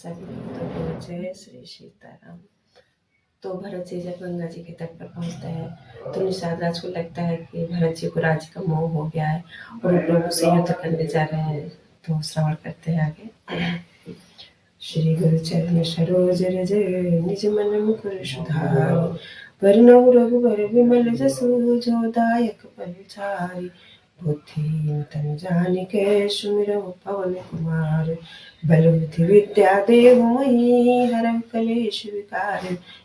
सभी भक्तों को जय श्री सीताराम। तो भरत जी जब गंगा जी के तट पर पहुंचते हैं तो निषाद राज को लगता है कि भरत जी को राज्य का मोह हो गया है और वो लोग उसे युद्ध करने जा रहे हैं। तो श्रवण करते हैं आगे। श्री गुरु चरण सरोज रज निज मन मुकुर सुधारि बरनउँ रघुबर विमल जसु जो दायक फलचारि बुद्धि तनु जानिके सुमिरौ पवन कुमार बल बुद्धि विद्या देहु मोहि हरहु कलेश विकार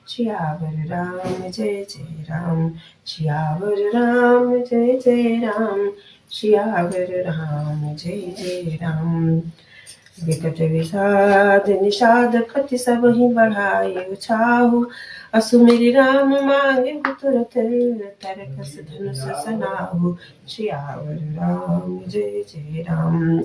सियावर राम जय जय राम सियावर राम जय जय राम सियावर राम जय जय राम। विकट विषाद निषाद पति सब ही बढ़ाए उछाहु असु मेरी राम मांगे तुरत तरकस धनुष सनाहु सियावर राम जय जय राम।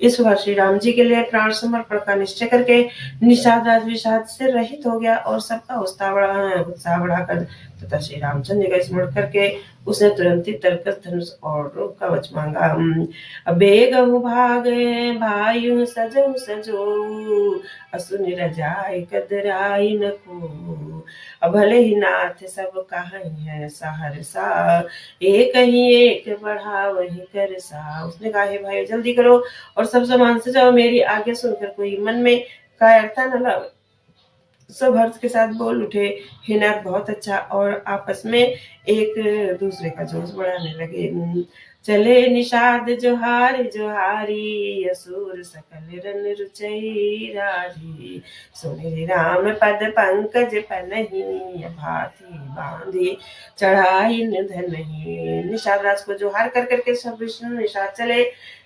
इस बार श्री राम जी के लिए प्राण समर्पण का निश्चय करके निषाद राज विषाद से रहित हो गया और सबका उत्साह बढ़ाकर तथा श्री रामचंद्र का स्मरण करके उसने तुरंत ही तरकस धनुष और कवच मांगा। बेगहु भागे भायु सजहु सजो असु निरजाय कदराई न को भले ही नाथ सब कहीं है सहरसा एक ही एक बढ़ा वही कर सा। उसने कहा हे भाई जल्दी करो और सब सामान से जाओ, मेरी आज्ञा सुनकर कोई मन में कायरता न लाओ। सब हर्ष के साथ बोल उठे हे नाथ बहुत अच्छा और आपस में एक दूसरे का जोश बढ़ाने लगे। चले निषाद जोहार जोहारी असुर सकल रन रुचई रारी सुने राम पद पंकज पनहि भाती बांधी चढ़ाई धनहि। निषाद राज को जोहार कर करके सब विष्णु निषाद चले।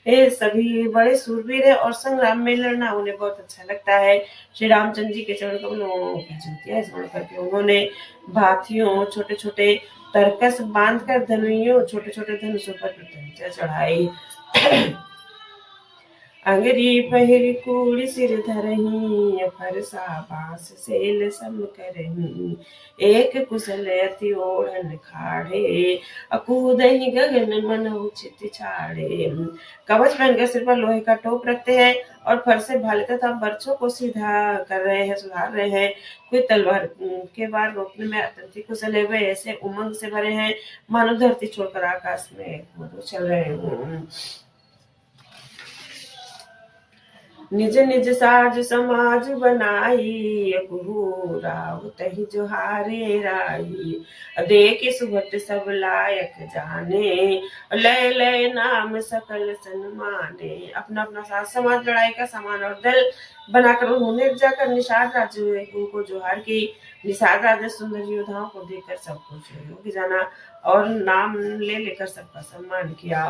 ये सभी बड़े सूरवीर है और संग्राम में लड़ना उन्हें बहुत अच्छा लगता है। श्री रामचंद्र जी के चरण कमलों की जूतियां स्मरण करके उन्होंने भाथियों छोटे छोटे तरकस बांध कर धनुइयों छोटे छोटे धनुषों पर प्रत्यंचा चढ़ाई। अंगरी पहिर कूड़ सिर धरही फरसा बांस सेल सम करही एक कुशल अति ओढ़न खाड़े अकूदही गगन मन उचित छाड़े। कवच पहनकर सिर पर लोहे का टोप रखते हैं और फर से भाले तथा बर्छों को सीधा कर रहे हैं सुधार रहे हैं। कोई तलवार के वार रोकने में अत्यंत कुशल है, वे ऐसे उमंग से भरे हैं मानो धरती छोड़कर आकाश में कूद चल रहे हैं। निज निज साज समाज बनाई राव तही जोहारे राई देख सुभट सब लायक जाने लय लय नाम सकल सन्माने। अपना अपना साज समाज लड़ाई का सामान और दल बनाकर उन्होंने जाकर निषाद राज को जोहार की। निषाद राज सुंदर योद्धाओं को देखकर सब कुछ योग्य जाना और नाम ले लेकर सबका सम्मान किया।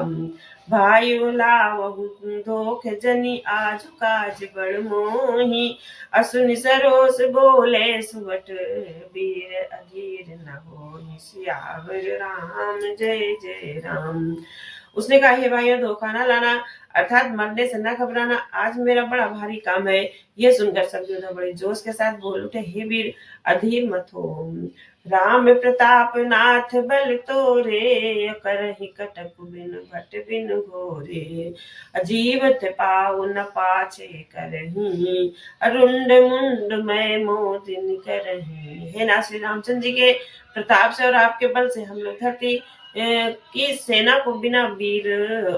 भाई लावहु धोख जनी आज काज बड़ मोही असुनि सरोस बोले सुबट वीर अधीर न होहि सियावर राम जय जय राम। उसने कहा हे भाइयों धोखा न लाना अर्थात मरने से न घबराना, आज मेरा बड़ा भारी काम है। यह सुनकर सब योद्धा बड़े जोश के साथ बोल उठे हे वीर अधीर मत हो, राम प्रताप नाथ बल तोरे करहि कटक बिन भट बिन घोरे अजीवत पाऊ न पाछे करही अरुंड मुंड मैं मोदिन करही। हे ना श्री रामचंद्र जी के प्रताप से और आपके बल से हम लोग धरती की सेना को बिना वीर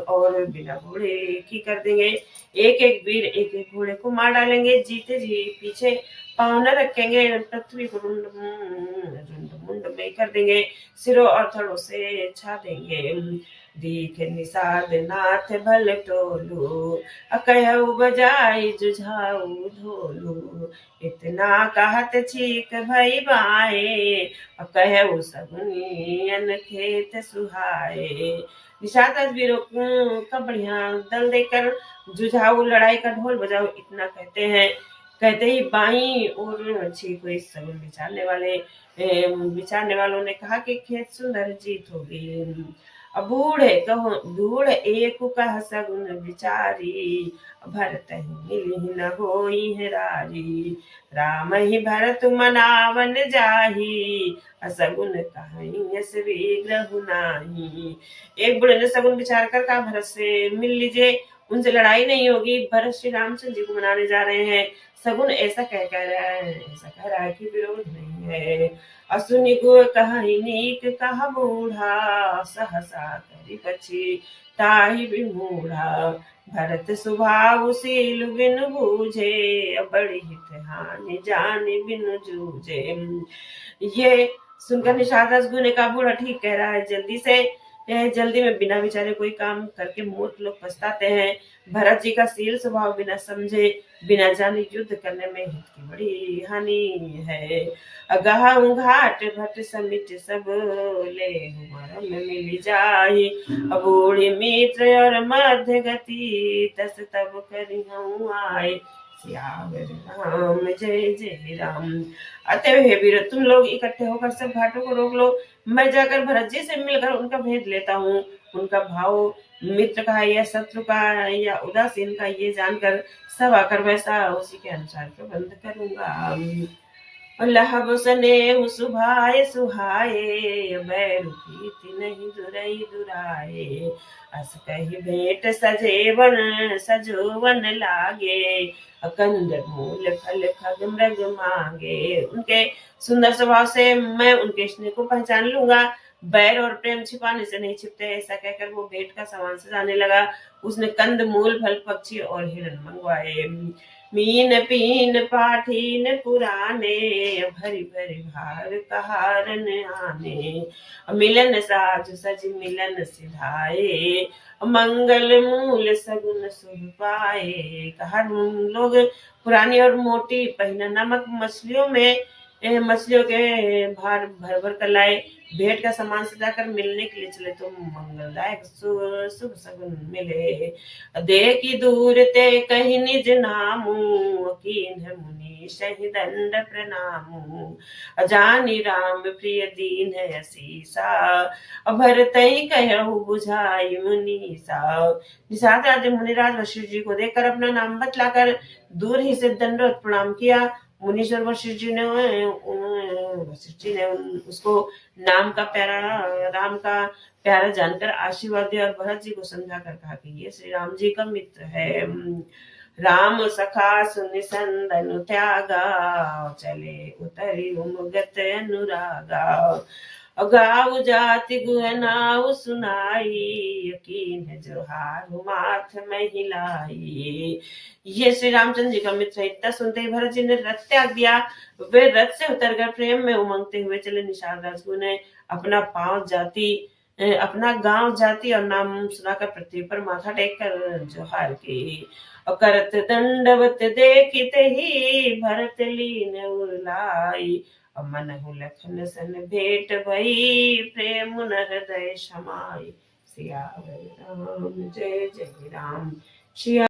और बिना घोड़े की कर देंगे। एक एक वीर एक एक घोड़े को मार डालेंगे, जीते जी पीछे पाँव न रखेंगे, पृथ्वी को रुंड मुंड में कर देंगे, सिरों और थड़ों से छा देंगे। दीख निषाद नाथ भल टोलू अकहु बजाई जुझाऊ ढोलू इतना कहत छीक भई बाए अकहु सगुनियन खेत सुहाए। निषाद वीरों का बढ़िया दल देखकर जुझाऊ लड़ाई का ढोल बजाओ इतना कहते हैं। कहते ही बाई और छीक हुई सगुन विचारने वालों ने कहा कि खेत सुंदर जीत होगी। अब बूढ़ एक कह सगुन विचारी भरत ही मिली न होई है रारी राम ही भरत मनावन जाही असगुन कहीं विग्रह नाही। एक बूढ़े ने सगुन विचार कर कहा भरत से मिल लीजिए उनसे लड़ाई नहीं होगी। भरत श्री रामचंद्र जी को मनाने जा रहे हैं। सगुन ऐसा कह रहा है, ऐसा कह रहा है कि विरोध नहीं है। असुनि गुर कहि नीक कहा बूढ़ा, सहसा करि पछी ताहि विमूढ़ा। भरत स्वभावशील बिनु बूझे, बड़ी हित हानि जानि बिनु जूझे। ये सुनकर निषाद राजगुरु ने कहा, बूढ़ा ठीक कह रहा है, जल्दी से जल्दी में बिना विचारे कोई काम करके मूर्ख लोग पछताते हैं। भरत जी का शील स्वभाव बिना समझे बिना जाने युद्ध करने में हित की बड़ी हानि है। अगहु घाट भट समित सब ले मरम मिल जाहि। बूढ़ी मित्र और मध्य गति, तस तब करिहउँ आए। सियावर राम जय जय राम। अतः हे वीर, तुम लोग इकट्ठे होकर सब घाटों को रोक लो। मैं जाकर भरत जी से मिलकर उनका भेद लेता हूँ। उनका भाव मित्र का या शत्रु का या उदासीन का ये जानकर सब आकर वैसा उसी के अनुसार प्रबंध करूंगा। लहब स्नेह सुभाए सुहाए, बैरु प्रीति नहीं दुरई दुराए। अस कहि भेंट सजेवन सजोवन लागे, कंद मूल फल खग मृग मांगे। उनके सुंदर स्वभाव से मैं उनके स्नेह को पहचान लूंगा। बैर और प्रेम छिपाने से नहीं छिपते। ऐसा कहकर वो भेंट का सामान सजाने लगा। उसने कंद मूल फल पक्षी और हिरण मंगवाए। मीन पीन पाठीन पुराने, भरी भरी भार कहारन आने। मिलन साज सज मिलन सिधाए, मंगल मूल सगुन शुभ पाए। कहा लोग पुरानी और मोटी पहिना नमक मछलियों में मछलियों के भार भर भर कर लाए। भेंट का सामान सजाकर मिलने के लिए चले तो मंगलदायक शुभ सगुन मिले। देखी दूर ते कहीं निज नामू, कीन्ह मुनि सहि दंड प्रणामू। अजानी राम प्रिय दीन है असीसा, भरतई कहु बुझाई मुनीसा। निषाद राजा मुनिराज वशिष्ठ जी को देखकर अपना नाम बतलाकर दूर ही से दंडवत प्रणाम किया। मुनीश्वर वशिष्ठ जी ने उसको नाम का प्यारा राम का प्यारा जानकर आशीर्वाद दिया और भरत जी को समझाकर कहा कि ये श्री राम जी का मित्र है। राम सखा सुनि संदनु त्यागा, चले उतरी उमगत अनुरागा। गाऊ जाति गुहनाऊ सुनाई, कीन्ह जोहार माथ महिलाई। ये श्री रामचंद्र जी का मित्र है। इतना सुनते ही भरत जी ने रथ त्याग दिया। वे रथ से उतरकर प्रेम में उमंगते हुए चले। निषाद राजगुरु ने अपना गांव जाति और नाम सुनाकर पृथ्वी पर माथा टेक कर जोहार की। और करत दंडवत देखते ही भरत लीन उलाई। मनहु लखन सन भेंट भई, प्रेम न हृदय समाई। सियावर राम जय जय राम। सिया